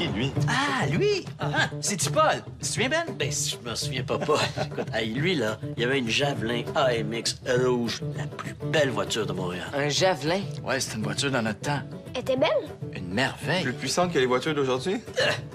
qui, lui? Ah, lui! Ah, c'est-tu Paul? Tu te souviens, Ben? Ben, si je me souviens pas. Écoute, hey, lui, là, il y avait une Javelin AMX rouge, la plus belle voiture de Montréal. Un javelin? Ouais, c'était une voiture dans notre temps. Elle était belle? Une merveille. Plus puissante que les voitures d'aujourd'hui?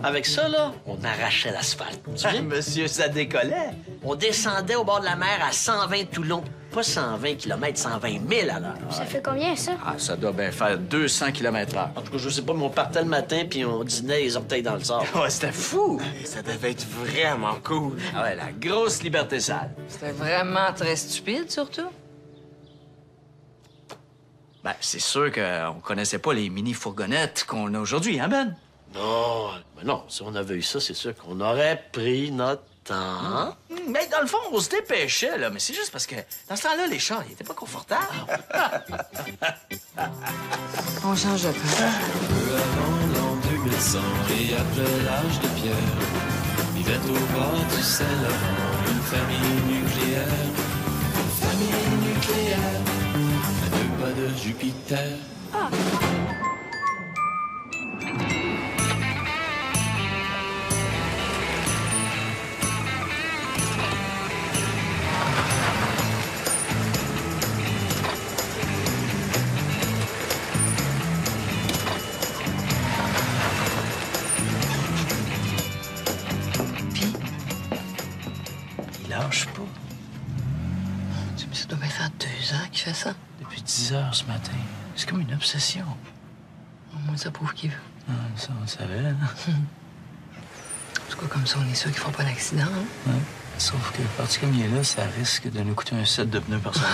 Avec ça, là, on arrachait l'asphalte. Tu te souviens? Monsieur, ça décollait. On descendait au bord de la mer à 120 tout long. Pas 120 km, 120 000 à l'heure. Ça fait combien, ça? Ah, ça doit bien faire 200 km/h. En tout cas, je sais pas, mais on partait le matin puis on dînait les orteils dans le sable. Ouais, c'était fou. Ça devait être vraiment cool. Ah ouais, la grosse liberté sale. C'était vraiment très stupide, surtout. Ben, c'est sûr qu'on connaissait pas les mini-fourgonnettes qu'on a aujourd'hui, hein, Ben? Non, mais non, si on avait eu ça, c'est sûr qu'on aurait pris notre temps. Mais dans le fond, on se dépêchait, là. Mais c'est juste parce que dans ce temps-là, les chars, ils étaient pas confortables. On change de peur. Peu avant l'an 2100 et après l'âge de pierre, vivait au bord du Saint-Laurent une famille nucléaire. Une famille nucléaire, à 2 pas de Jupiter. Il lâche pas. Mais ça doit bien faire 2 ans qu'il fait ça. Depuis 10 heures ce matin. C'est comme une obsession. Au moins, ça prouve qu'il veut. Ah, ça, on le savait, hein? En tout cas, comme ça, on est sûr qu'ils font pas d'accident, hein? Ouais. Sauf que, parti comme il est là, ça risque de nous coûter un set de pneus personnel.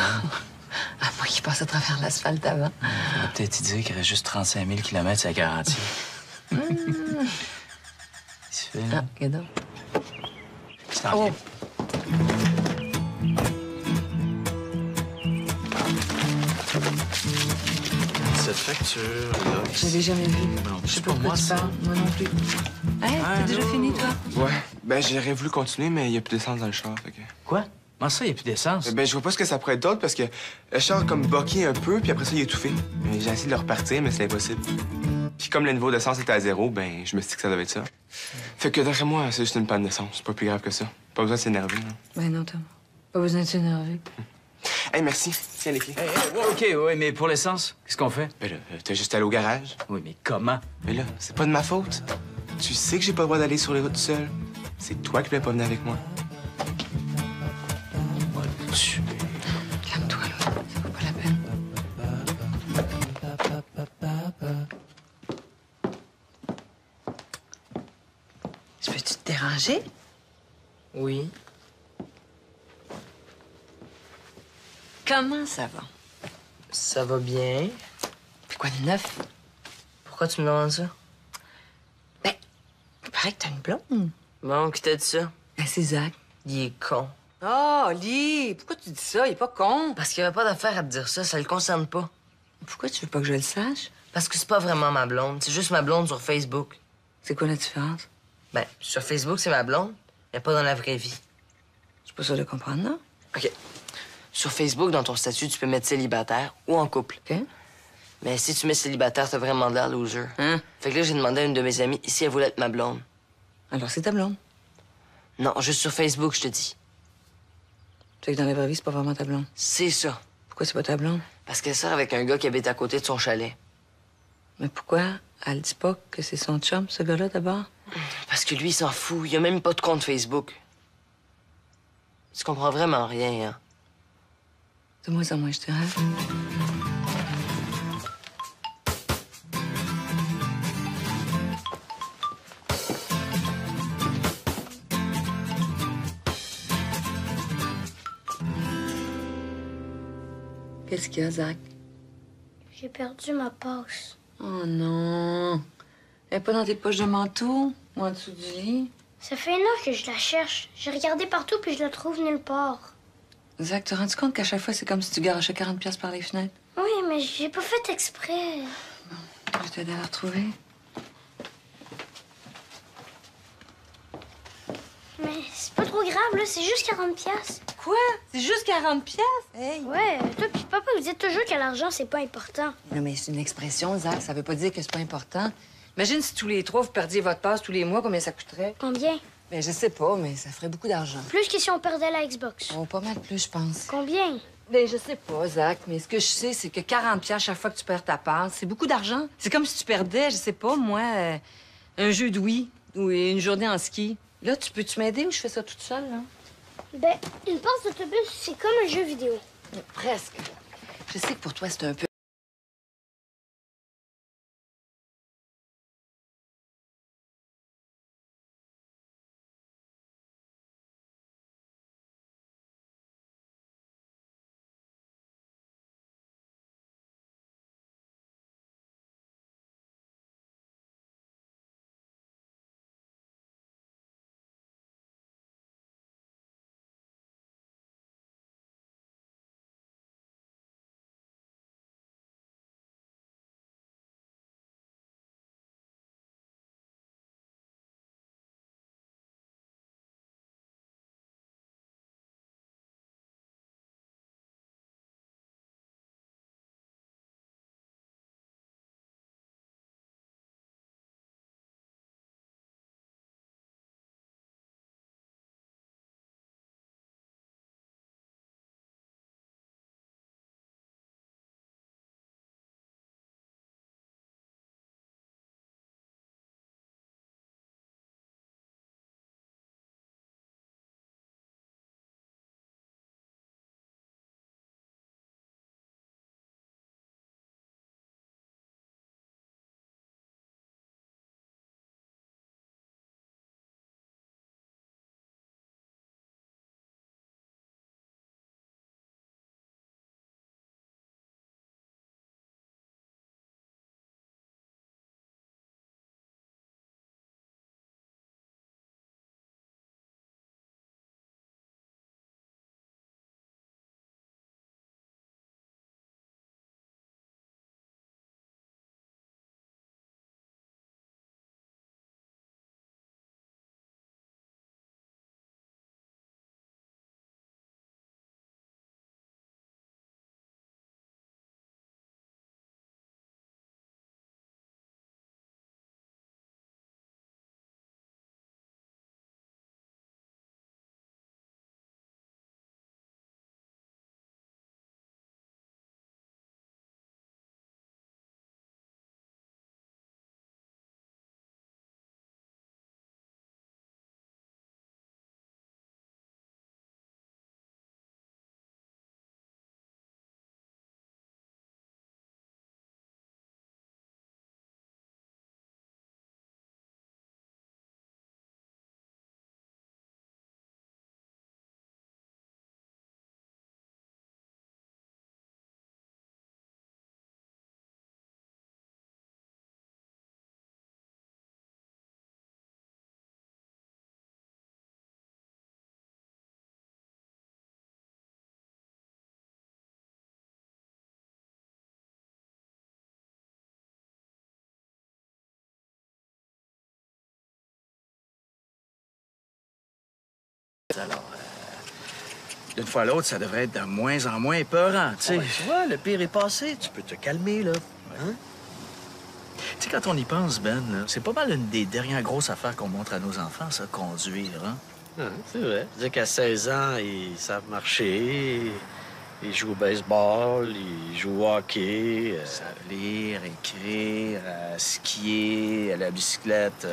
À moins qu'il passe à travers l'asphalte avant. On va peut-être y dire qu'il reste juste 35 000 km, c'est la garantie. Il se fait, là. Ah, regarde donc. C'est en Oh. vient. Cette facture-là... Je l'ai jamais vu. Non, Je sais c'est pas pas de moi, quoi tu ça. parles. Moi non plus. Hey, t'as déjà fini, toi? Ouais. Ben, j'aurais voulu continuer, mais il y a plus d'essence dans le char, fait que... Quoi? Comment ça, il n'y a plus d'essence? Ben, je vois pas ce que ça pourrait être d'autre parce que le char a comme boqué un peu, puis après ça, il a étouffé. Mais j'ai essayé de le repartir, mais c'est impossible. Puis comme le niveau d'essence était à 0, ben, je me suis dit que ça devait être ça. Fait que d'après moi, c'est juste une panne d'essence. C'est pas plus grave que ça. Pas besoin de s'énerver, là. Ben non, Thomas. Pas besoin de s'énerver. Hey, merci. Tiens les clés. OK, ouais, mais pour l'essence, qu'est-ce qu'on fait? Ben là, t'as juste à aller au garage. Oui, mais comment? Mais là, c'est pas de ma faute. Tu sais que j'ai pas le droit d'aller sur les routes seul. C'est toi qui voulais pas venir avec moi. Calme-toi, là. Ça vaut pas la peine. Je peux-tu te déranger? Oui. Comment ça va? Ça va bien. Puis quoi de neuf? Pourquoi tu me demandes ça? Ben, il paraît que t'as une blonde. Bon, qui t'a dit ça? Ben, c'est Zach. Il est con. Oh, Lee, pourquoi tu dis ça? Il est pas con. Parce qu'il n'y avait pas d'affaire à te dire ça, ça le concerne pas. Pourquoi tu veux pas que je le sache? Parce que c'est pas vraiment ma blonde, c'est juste ma blonde sur Facebook. C'est quoi la différence? Ben, sur Facebook, c'est ma blonde, mais pas dans la vraie vie. Je suis pas sûre de comprendre, non? OK. Sur Facebook, dans ton statut, tu peux mettre célibataire ou en couple. OK. Mais si tu mets célibataire, t'as vraiment de l'air loser. Hein? Fait que là, j'ai demandé à une de mes amies si elle voulait être ma blonde. Alors, c'est ta blonde. Non, juste sur Facebook, je te dis. Tu sais que dans la vraie vie, c'est pas vraiment ta blonde. C'est ça. Pourquoi c'est pas ta blonde? Parce qu'elle sort avec un gars qui habite à côté de son chalet. Mais pourquoi elle dit pas que c'est son chum, ce gars-là, d'abord? Parce que lui, il s'en fout. Il a même pas de compte Facebook. Tu comprends vraiment rien, hein? De moins en moins, je dirais. Qu'est-ce qu'il y a, Zach? J'ai perdu ma passe. Oh non. Elle est pas dans tes poches de manteau ou en dessous du lit? Ça fait 1 heure que je la cherche. J'ai regardé partout puis je la trouve nulle part. Zach, t'as rendu compte qu'à chaque fois, c'est comme si tu garochais 40 pièces par les fenêtres? Oui, mais j'ai pas fait exprès. Je vais t'aider à la retrouver. Mais c'est pas trop grave, là. C'est juste 40 piastres. Quoi? C'est juste 40 pièces? Hey! Ouais, toi puis papa, vous dites toujours que l'argent, c'est pas important. Non, mais c'est une expression, Zach. Ça veut pas dire que c'est pas important. Imagine si tous les trois, vous perdiez votre passe tous les mois, combien ça coûterait? Combien? Ben, je sais pas, mais ça ferait beaucoup d'argent. Plus que si on perdait la Xbox. Oh, pas mal plus, je pense. Combien? Ben, je sais pas, Zach, mais ce que je sais, c'est que 40$ chaque fois que tu perds ta passe, c'est beaucoup d'argent. C'est comme si tu perdais, je sais pas, moi, un jeu de Wii ou une journée en ski. Là, peux-tu m'aider ou je fais ça toute seule, là? Ben, une passe d'autobus, c'est comme un jeu vidéo. Presque. Je sais que pour toi, c'est un peu... Alors, d'une fois à l'autre, ça devrait être de moins en moins épeurant, tu sais. Ouais, tu vois, le pire est passé. Tu peux te calmer, là. Hein? Tu sais, quand on y pense, Ben, là, c'est pas mal une des dernières grosses affaires qu'on montre à nos enfants, ça, conduire, hein? Ah, c'est vrai. Dire qu'à 16 ans, ils savent marcher, ils jouent au baseball, ils jouent au hockey. Ils savent lire, écrire, skier, à la bicyclette,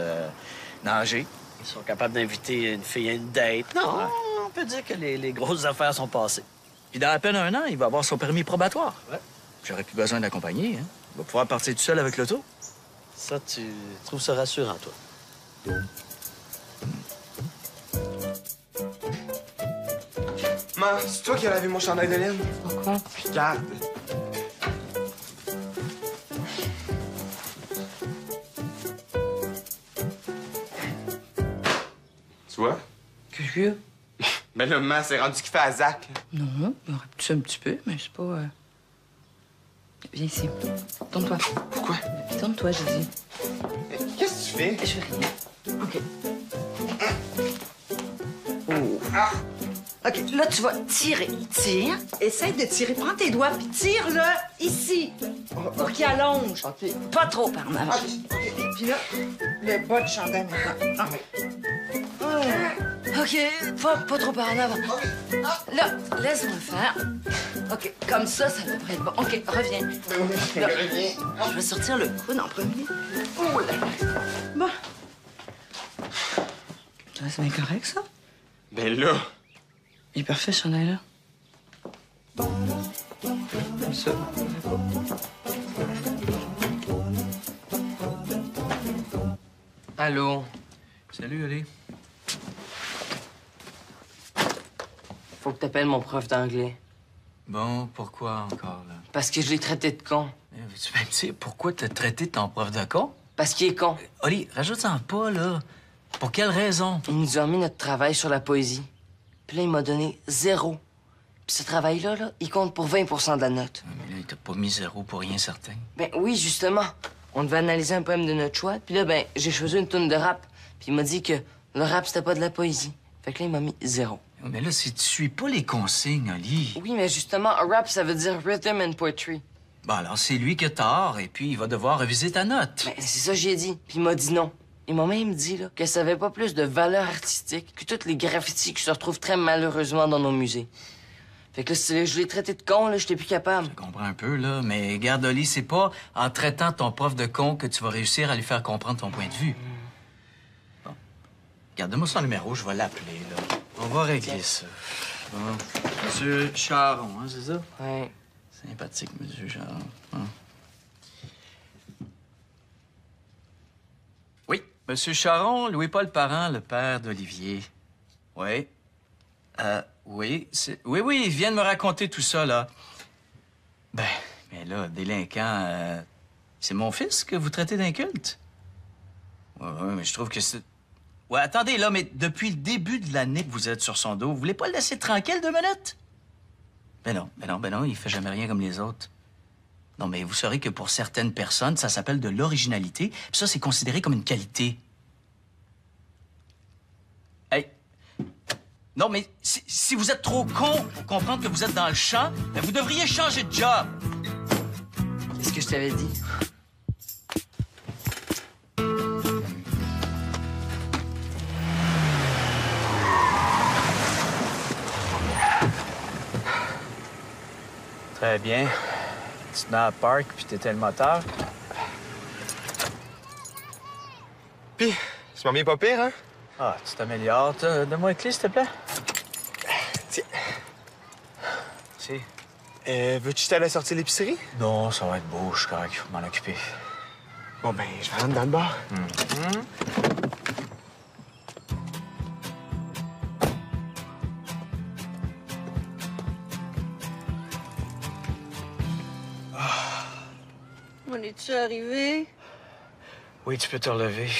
nager. Ils sont capables d'inviter une fille à une date. Non, Ouais. on peut dire que les grosses affaires sont passées. Puis dans à peine un an, il va avoir son permis probatoire. Ouais. J'aurais plus besoin d'accompagner, hein? Il va pouvoir partir tout seul avec l'auto. Ça, tu trouves ça rassurant, toi? Maman, c'est toi qui as lavé mon chandail de laine? Pourquoi? Regarde. Tu vois? Qu'est-ce qu'il y a? Ben là, maman, c'est rendu qu'il fait à Zach. Non, il aurait pu un petit peu, mais c'est pas... Viens ici. Tourne-toi. Pourquoi? Tourne-toi, j'ai dit. Qu'est-ce que tu fais? Je fais rien. OK. OK, là, tu vas tirer. Tire. Essaye de tirer. Prends tes doigts, puis tire, là, ici. Oh, OK, allonge. OK. Pas trop par en avant. Puis là, le bas de chandail maintenant. OK, pas trop par en avant. Là, laisse-moi faire. OK, comme ça devrait être bon. OK, reviens. Là, je vais sortir le coude en premier. Oh là. Bon. C'est bien correct, ça? Ben là... Il est parfait, ce chandail-là. Comme ça. Allô? Salut, Oli. Faut que t'appelles mon prof d'anglais. Bon, pourquoi encore, là? Parce que je l'ai traité de con. Tu vas me dire pourquoi t'as traité ton prof de con? Parce qu'il est con. Oli, rajoute-en pas, là. Pour quelle raison? Il nous a mis notre travail sur la poésie. Puis là, il m'a donné 0. Puis ce travail-là, là, il compte pour 20 de la note. Mais là, il t'a pas mis 0 pour rien certain. Ben oui, justement. On devait analyser un poème de notre choix. Puis là, ben, j'ai choisi une toune de rap. Puis il m'a dit que le rap, c'était pas de la poésie. Fait que là, il m'a mis 0. Mais là, si tu suis pas les consignes, Oli... Oui, mais justement, rap, ça veut dire rhythm and poetry. Bon, alors, c'est lui qui a tort, et puis il va devoir reviser ta note. Ben, c'est ça que j'ai dit. Puis il m'a dit non. Il m'a même dit là, que ça avait pas plus de valeur artistique que tous les graffitis qui se retrouvent très malheureusement dans nos musées. Fait que là, je l'ai traité de con, là, j'étais plus capable. Je comprends un peu, là, mais garde, Oli, c'est pas en traitant ton prof de con que tu vas réussir à lui faire comprendre ton point de vue. Bon. Garde-moi son numéro, je vais l'appeler, là. On va régler ça. Bon. Monsieur Charon, hein, c'est ça? Ouais. Sympathique, monsieur Charon. Hein? Oui, monsieur Charon, Louis-Paul Parent, le père d'Olivier. Oui. Oui, oui, il vient de me raconter tout ça, là. Ben, mais là, délinquant, c'est mon fils que vous traitez d'inculte? Oui, mais je trouve que c'est... Ouais, attendez, là, mais depuis le début de l'année que vous êtes sur son dos, vous voulez pas le laisser tranquille 2 minutes? Ben non, il fait jamais rien comme les autres. Non, mais vous saurez que pour certaines personnes, ça s'appelle de l'originalité, puis ça, c'est considéré comme une qualité. Hey! Non, mais si vous êtes trop con pour comprendre que vous êtes dans le champ, ben vous devriez changer de job. Qu'est-ce que je t'avais dit? Très bien. Tu te mets à parc, puis t'étais le moteur. Puis, tu m'en viens pas pire, hein? Ah, tu t'améliores. Donne-moi une clé, s'il te plaît. Tiens. Si. Veux-tu t'aller sortir l'épicerie? Non, ça va être beau, je suis correct, il faut m'en occuper. Bon, ben, je vais rentrer dans le bar. On est-tu arrivé? Oui, tu peux te relever.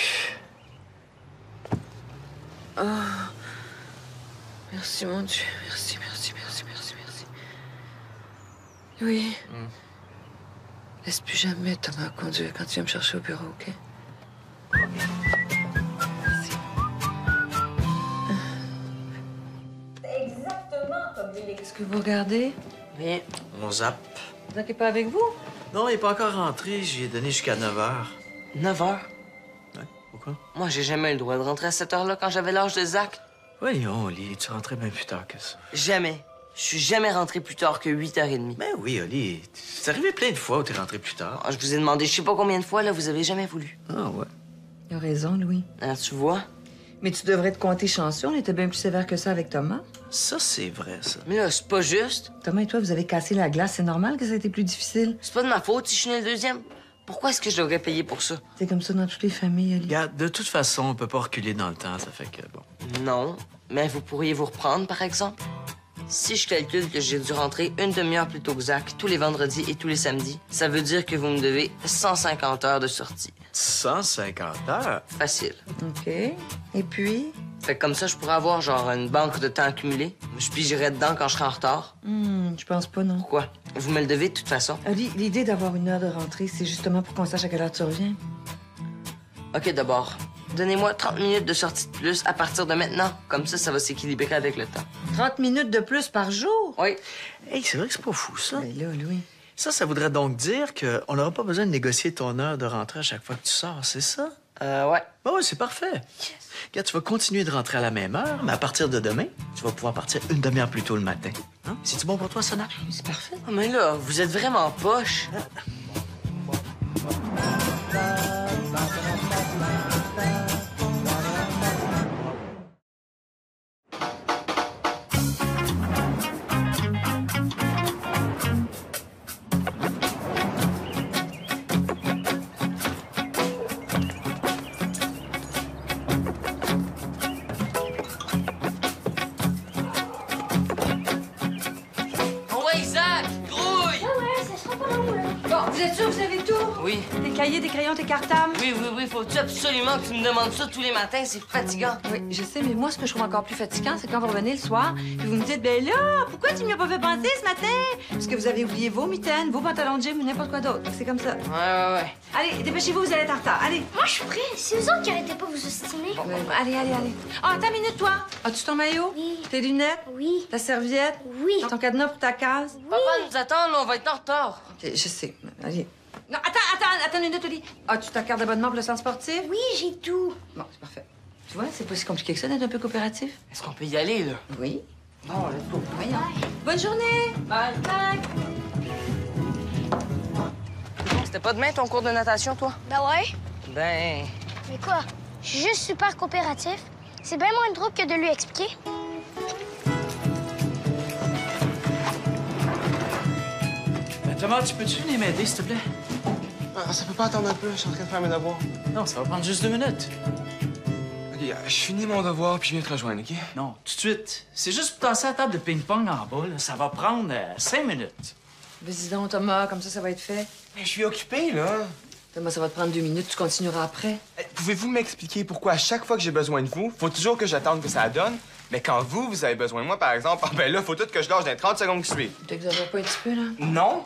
Merci, mon Dieu. Merci. Oui. Laisse plus jamais Thomas conduire quand tu viens me chercher au bureau, OK? Merci. Exactement comme il est. Qu'est-ce que vous regardez? Rien. On zappe. Zach est pas avec vous? Non, il est pas encore rentré. J'y ai donné jusqu'à 9 h. 9 h? Ouais, pourquoi? Moi, j'ai jamais eu le droit de rentrer à cette heure-là quand j'avais l'âge de Zach. Voyons, Oli, tu rentrais bien plus tard que ça. Jamais. Je suis jamais rentré plus tard que 8h30. Ben oui, Oli, c'est arrivé plein de fois où t'es rentré plus tard. Ah, je vous ai demandé je sais pas combien de fois, là, vous avez jamais voulu. Ah ouais. Il a raison, Louis. Ah, tu vois? Mais tu devrais te compter chanceux. On était bien plus sévère que ça avec Thomas. Ça, c'est vrai, ça. Mais là, c'est pas juste. Thomas et toi, vous avez cassé la glace. C'est normal que ça ait été plus difficile. C'est pas de ma faute si je suis né le deuxième. Pourquoi est-ce que je devrais payer pour ça? C'est comme ça dans toutes les familles, Oli. Regarde, de toute façon, on peut pas reculer dans le temps, ça fait que, bon. Non, mais vous pourriez vous reprendre, par exemple? Si je calcule que j'ai dû rentrer une demi-heure plus tôt que Zach, tous les vendredis et tous les samedis, ça veut dire que vous me devez 150 heures de sortie. 150 heures? Facile. OK. Et puis? Fait que comme ça, je pourrais avoir genre une banque de temps accumulé. Je pigerais dedans quand je serai en retard. Je pense pas, non. Pourquoi? Vous me le devez de toute façon. Oli, l'idée d'avoir une heure de rentrée, c'est justement pour qu'on sache à quelle heure tu reviens. OK, d'abord, donnez-moi 30 minutes de sortie de plus à partir de maintenant. Comme ça va s'équilibrer avec le temps. 30 minutes de plus par jour? Oui. Hey, c'est vrai que c'est pas fou, ça. Ben là, Louis. Ça voudrait donc dire qu'on n'aura pas besoin de négocier ton heure de rentrée à chaque fois que tu sors, c'est ça? Ouais. Ben oui, c'est parfait. Regarde, tu vas continuer de rentrer à la même heure, mais à partir de demain, tu vas pouvoir partir une demi-heure plus tôt le matin. Hein? C'est-tu bon pour toi, Sonar? C'est parfait. Oh, mais là, vous êtes vraiment poche. Vous êtes sûr que vous avez tout? Oui. Des cahiers, des crayons, des cartables? Oui. Faut-tu absolument que tu me demandes ça tous les matins? C'est fatigant. Oui, je sais, mais moi, ce que je trouve encore plus fatigant, c'est quand vous revenez le soir, puis vous me dites, ben là, pourquoi tu m'y as pas fait penser ce matin? Parce que vous avez oublié vos mitaines, vos pantalons de gym ou n'importe quoi d'autre. C'est comme ça. Ouais. Allez, dépêchez-vous, vous allez être en retard. Allez. Moi, je suis prêt. C'est vous autres qui arrêtez pas de vous estimer. Allez. Ah, attends une minute, toi. As-tu ton maillot? Oui. Tes lunettes? Oui. Ta serviette? Oui. Ton cadenas pour ta case? Papa nous attend, là, on va être en retard. OK, je sais. Allez. Non, attends une minute, Oli. As-tu ta carte d'abonnement pour le centre sportif? Oui, j'ai tout. Bon, c'est parfait. Tu vois, c'est pas si compliqué que ça d'être un peu coopératif. Est-ce qu'on peut y aller, là? Oui. Bon, let's go. Voyons. Bonne journée. Bye. C'était pas demain ton cours de natation, toi? Ben ouais. Ben... Mais quoi? Je suis juste super coopératif. C'est bien moins de trouble que de lui expliquer. Thomas, tu peux-tu venir m'aider, s'il te plaît? Ça peut pas attendre un peu, je suis en train de faire mes devoirs. Non, ça va prendre juste 2 minutes. OK, je finis mon devoir puis je viens te rejoindre, OK? Non, tout de suite. C'est juste pour tasser la table de ping-pong en bas, là. Ça va prendre 5 minutes. Vas-y donc, Thomas, comme ça va être fait. Mais je suis occupé, là. Thomas, ça va te prendre 2 minutes, tu continueras après. Pouvez-vous m'expliquer pourquoi à chaque fois que j'ai besoin de vous, faut toujours que j'attende que ça donne, mais quand vous avez besoin de moi, par exemple, ben là, faut tout que je lâche dans les 30 secondes qui suivent. T'exagères pas un petit peu, là? Non?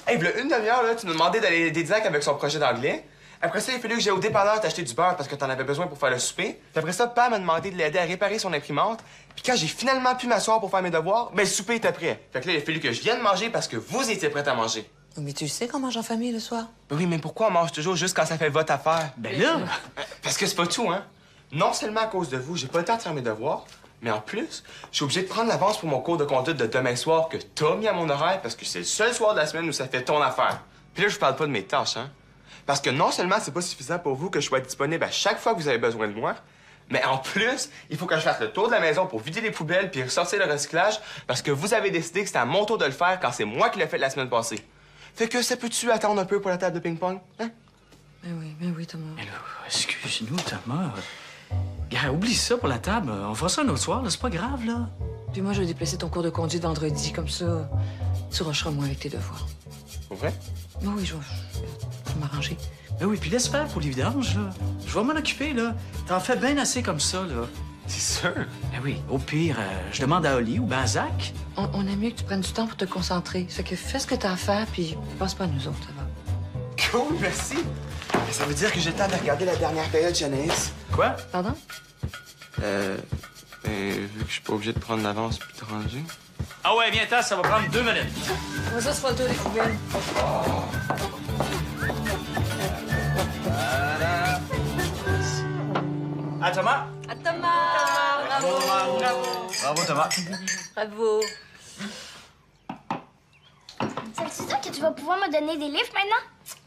Hey, v'là une demi-heure, là, tu nous demandais d'aller aider Zach avec son projet d'anglais. Après ça, il a fallu que j'aille au dépanneur t'acheter du beurre parce que t'en avais besoin pour faire le souper. Puis après ça, Pam m'a demandé de l'aider à réparer son imprimante. Puis quand j'ai finalement pu m'asseoir pour faire mes devoirs, ben le souper était prêt. Fait que là, il a fallu que je vienne manger parce que vous étiez prêts à manger. Mais tu sais qu'on mange en famille le soir? Ben oui, mais pourquoi on mange toujours juste quand ça fait votre affaire? Ben là... Parce que c'est pas tout, hein? Non seulement à cause de vous, j'ai pas le temps de faire mes devoirs, mais en plus, je suis obligé de prendre l'avance pour mon cours de conduite de demain soir que t'as mis à mon horaire parce que c'est le seul soir de la semaine où ça fait ton affaire. Puis là, je vous parle pas de mes tâches, hein? Parce que non seulement c'est pas suffisant pour vous que je sois disponible à chaque fois que vous avez besoin de moi, mais en plus, il faut que je fasse le tour de la maison pour vider les poubelles puis ressortir le recyclage parce que vous avez décidé que c'était à mon tour de le faire quand c'est moi qui l'ai fait la semaine passée. Fait que ça peut-tu attendre un peu pour la table de ping-pong, hein? Ben oui, Thomas. Mais là, excuse-nous, Thomas. Gars, oublie ça pour la table. On fera ça un autre soir, là. C'est pas grave, là. Puis moi, je vais déplacer ton cours de conduite vendredi, comme ça, tu rusheras moins avec tes devoirs. Pour vrai? Ben oui, je vais m'arranger. Ben oui, puis laisse faire pour les vidanges, là. Je vais m'en occuper, là. T'en fais bien assez comme ça, là. C'est sûr? Ben oui, au pire, je demande à Oli ou ben à Zach. On aime mieux que tu prennes du temps pour te concentrer. Fait que fais ce que t'as à faire, puis pense pas à nous autres, ça va. Cool, merci. Ça veut dire que j'ai le temps de regarder la dernière période Janice. Quoi? Pardon? Vu que je suis pas obligé de prendre l'avance puis de ranger. Ah ouais, viens-t'en, ça va prendre 2 minutes. Moi, ça, c'est pas le tour des poubelles. À Thomas. À Thomas! Bravo! Bravo, Thomas. Bravo! C'est ça que tu vas pouvoir me donner des livres maintenant?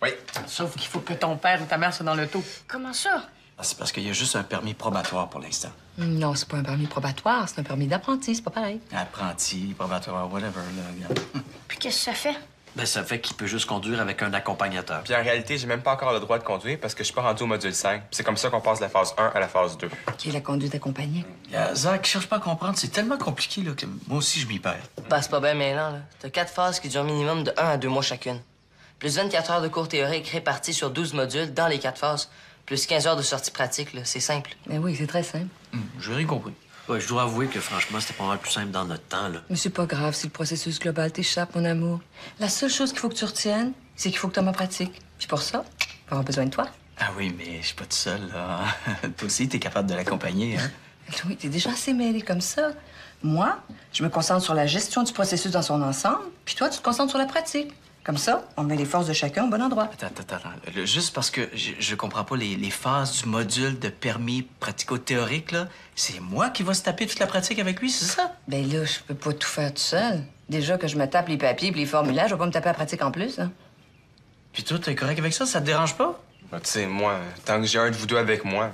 Oui. Sauf qu'il faut que ton père ou ta mère soient dans l'auto. Comment ça? Ah, c'est parce qu'il y a juste un permis probatoire pour l'instant. Non, c'est pas un permis probatoire, c'est un permis d'apprenti, c'est pas pareil. Apprenti, probatoire, whatever, là. Regarde. Puis qu'est-ce que ça fait? Ben, ça fait qu'il peut juste conduire avec un accompagnateur. Puis en réalité, j'ai même pas encore le droit de conduire parce que je suis pas rendu au module 5. Puis c'est comme ça qu'on passe de la phase 1 à la phase 2. Qui est la conduite accompagnée. Zach, cherche pas à comprendre. C'est tellement compliqué, là, que moi aussi, je m'y perds. Ben, c'est pas bien mêlant, là. T'as 4 phases qui durent minimum de 1 à 2 mois chacune. Plus 24 heures de cours théoriques répartis sur 12 modules dans les 4 phases. Plus 15 heures de sortie pratique, là. C'est simple. Ben oui, c'est très simple. J'ai rien compris. Ouais, je dois avouer que franchement, c'était pas mal plus simple dans notre temps, là. Mais c'est pas grave si le processus global t'échappe, mon amour. La seule chose qu'il faut que tu retiennes, c'est qu'il faut que Thomas pratique. Puis pour ça, il va avoir besoin de toi. Ah oui, mais je suis pas tout seul, là. Toi aussi, t'es capable de l'accompagner, hein? Oui, t'es déjà assez mêlé comme ça. Moi, je me concentre sur la gestion du processus dans son ensemble, puis toi, tu te concentres sur la pratique. Comme ça, on met les forces de chacun au bon endroit. Attends. Juste parce que je comprends pas les phases du module de permis pratico-théorique, là. C'est moi qui vais se taper toute la pratique avec lui, c'est ça? Ben là, je peux pas tout faire tout seul. Déjà que je me tape les papiers et les formulaires, je vais pas me taper la pratique en plus, hein. Puis toi, t'es correct avec ça? Ça te dérange pas? Ben, tu sais, moi, tant que j'ai un de vous deux avec moi.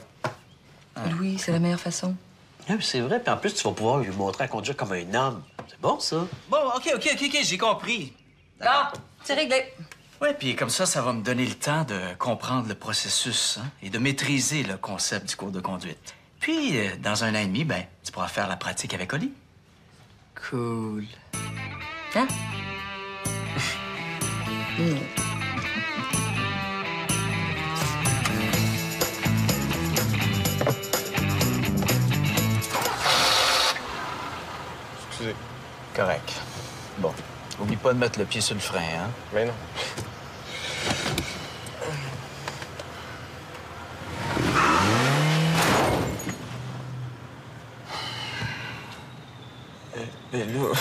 Louis, c'est la meilleure façon. Ah, c'est vrai, puis en plus, tu vas pouvoir lui montrer à conduire comme un homme. C'est bon, ça? Bon, OK, j'ai compris. Bon, c'est réglé. Ouais, puis comme ça va me donner le temps de comprendre le processus, hein, et de maîtriser le concept du cours de conduite. Puis, dans 1 an et demi, ben, tu pourras faire la pratique avec Oli. Cool. Hein? Excusez. Correct. Bon. Oublie pas de mettre le pied sur le frein, hein? Mais non. Mais là...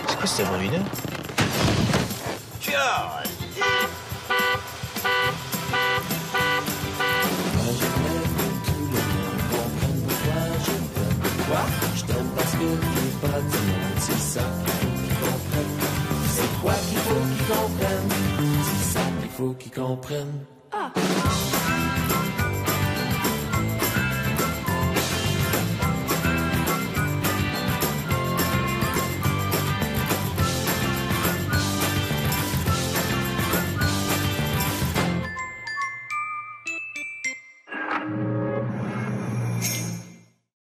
C'est quoi ce bruit-là? Je t'aime parce que t'es pas du monde, c'est ça qu'il faut qu'ils comprennent. C'est quoi qu'il faut qu'ils comprennent? C'est ça qu'il faut qu'ils comprennent.